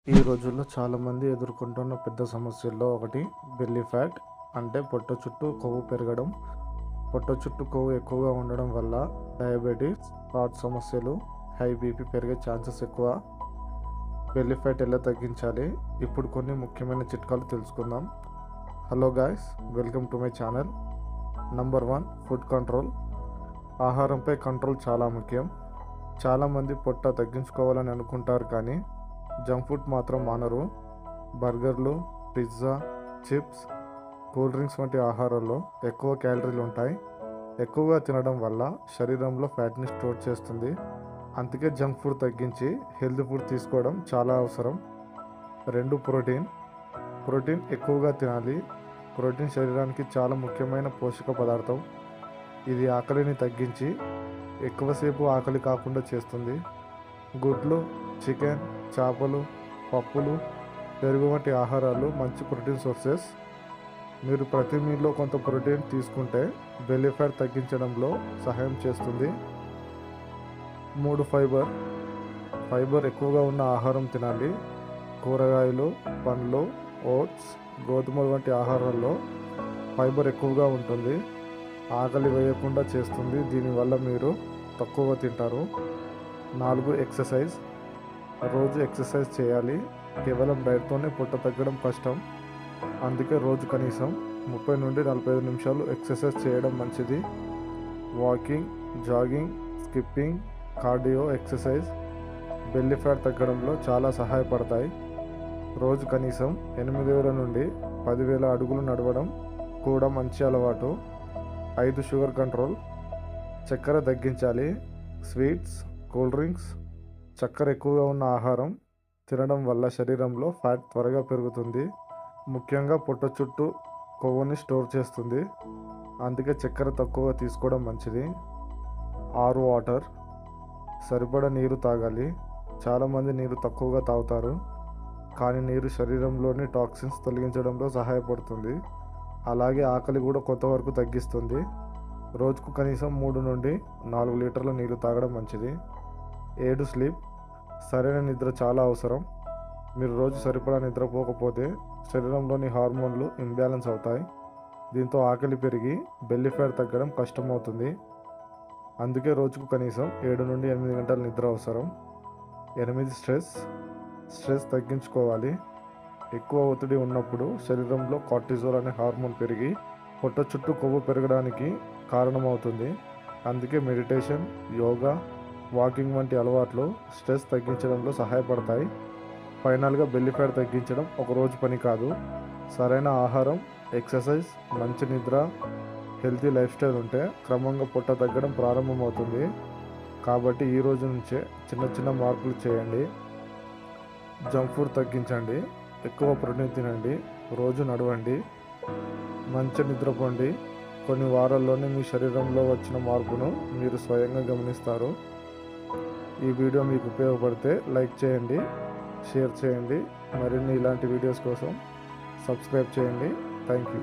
ఈ రోజుల్లో చాలామంది ఎదుర్కొంటున్న పెద్ద సమస్యల్లో ఒకటి బెల్లీ ఫ్యాట్, అంటే పొట్ట చుట్టూ కొవ్వు పెరగడం. పొట్ట చుట్టూ కొవ్వు ఎక్కువగా ఉండడం వల్ల డయాబెటీస్, హార్ట్ సమస్యలు, హై బీపీ పెరిగే ఛాన్సెస్ ఎక్కువ. బెల్లీ ఫ్యాట్ ఎలా తగ్గించాలి? ఇప్పుడు కొన్ని ముఖ్యమైన చిట్కాలు తెలుసుకుందాం. Hello guys, welcome to my channel. Number 1, food control. ఆహారంపై కంట్రోల్ చాలా ముఖ్యం. చాలామంది పొట్ట తగ్గించుకోవాలని అనుకుంటారు, కానీ జంక్ ఫుడ్ మాత్రం మానరు. బర్గర్లు, పిజ్జా, చిప్స్, కూల్ డ్రింక్స్ వంటి ఆహారాల్లో ఎక్కువ క్యాలరీలు ఉంటాయి. ఎక్కువగా తినడం వల్ల శరీరంలో ఫ్యాట్ని స్టోర్ చేస్తుంది. అందుకే జంక్ ఫుడ్ తగ్గించి హెల్తీ ఫుడ్ తీసుకోవడం చాలా అవసరం. 2, ప్రోటీన్ ఎక్కువగా తినాలి. ప్రోటీన్ శరీరానికి చాలా ముఖ్యమైన పోషక పదార్థం. ఇది ఆకలిని తగ్గించి ఎక్కువసేపు ఆకలి కాకుండా చేస్తుంది. గుడ్లు, చికెన్, చేపలు, పప్పులు, పెరుగు వంటి ఆహారాలు మంచి ప్రోటీన్ సోర్సెస్. మీరు ప్రతి మీల్లో కొంత ప్రోటీన్ తీసుకుంటే బెల్లీ ఫ్యాట్ తగ్గించడంలో సహాయం చేస్తుంది. 3, ఫైబర్ ఎక్కువగా ఉన్న ఆహారం తినాలి. కూరగాయలు, పండ్లు, ఓట్స్, గోధుమలు వంటి ఆహారాల్లో ఫైబర్ ఎక్కువగా ఉంటుంది. ఆకలి వేయకుండా చేస్తుంది. దీనివల్ల మీరు తక్కువగా తింటారు. 4, ఎక్సర్సైజ్. రోజు ఎక్సర్సైజ్ చేయాలి. కేవలం డైట్తోనే పొట్ట తగ్గడం కష్టం. అందుకే రోజు కనీసం 30 నుండి 45 నిమిషాలు ఎక్సర్సైజ్ చేయడం మంచిది. Walking, jogging, skipping, cardio exercise belly fat తగ్గడంలో చాలా సహాయపడతాయి. రోజు కనీసం 8,000 నుండి 10,000 అడుగులు నడవడం కూడా మంచి అలవాటు. 5, షుగర్ కంట్రోల్. చక్కెర తగ్గించాలి. స్వీట్స్, కూల్ డ్రింక్స్, చక్కెర ఎక్కువగా ఉన్న ఆహారం తినడం వల్ల శరీరంలో ఫ్యాట్ త్వరగా పెరుగుతుంది. ముఖ్యంగా పొట్ట చుట్టూ కొవ్వుని స్టోర్ చేస్తుంది. అందుకే చక్కెర తక్కువగా తీసుకోవడం మంచిది. 6, వాటర్. సరిపడా నీరు తాగాలి. చాలామంది నీరు తక్కువగా తాగుతారు, కానీ నీరు శరీరంలోని టాక్సిన్స్ తొలగించడంలో సహాయపడుతుంది. అలాగే ఆకలి కూడా కొంతవరకు తగ్గిస్తుంది. రోజుకు కనీసం 3 నుండి 4 లీటర్ల నీరు తాగడం మంచిది. 7, స్లీప్. సరైన నిద్ర చాలా అవసరం. మీరు రోజు సరిపడా నిద్రపోకపోతే శరీరంలోని హార్మోన్లు ఇంబ్యాలెన్స్ అవుతాయి. దీంతో ఆకలి పెరిగి బెల్లీ ఫ్యాట్ తగ్గడం కష్టమవుతుంది. అందుకే రోజుకు కనీసం 7 నుండి 8 గంటల నిద్ర అవసరం. 8, స్ట్రెస్ తగ్గించుకోవాలి. ఎక్కువ ఒత్తిడి ఉన్నప్పుడు శరీరంలో కార్టిజోల్ అనే హార్మోన్ పెరిగి పొట్ట చుట్టూ కొవ్వు పెరగడానికి కారణమవుతుంది. అందుకే మెడిటేషన్, యోగా, వాకింగ్ వంటి అలవాట్లు స్ట్రెస్ తగ్గించడంలో సహాయపడతాయి. ఫైనల్గా, బెల్లీ ఫ్యాట్ తగ్గించడం ఒక రోజు పని కాదు. సరైన ఆహారం, ఎక్సర్సైజ్, మంచి నిద్ర, హెల్తీ లైఫ్ స్టైల్ ఉంటే క్రమంగా పొట్ట తగ్గడం ప్రారంభమవుతుంది. కాబట్టి ఈ రోజు నుంచే చిన్న చిన్న మార్పులు చేయండి. జంక్ ఫుడ్ తగ్గించండి. ఎక్కువ ప్రోటీన్ తినండి. రోజు నడవండి. మంచి నిద్రపోండి. కొన్ని వారాల్లోనే మీ శరీరంలో వచ్చిన మార్పును మీరు స్వయంగా గమనిస్తారు. ఈ వీడియో మీకు ఉపయోగపడితే లైక్ చేయండి, షేర్ చేయండి. మరిన్ని ఇలాంటి వీడియోస్ కోసం సబ్స్క్రైబ్ చేయండి. Thank you.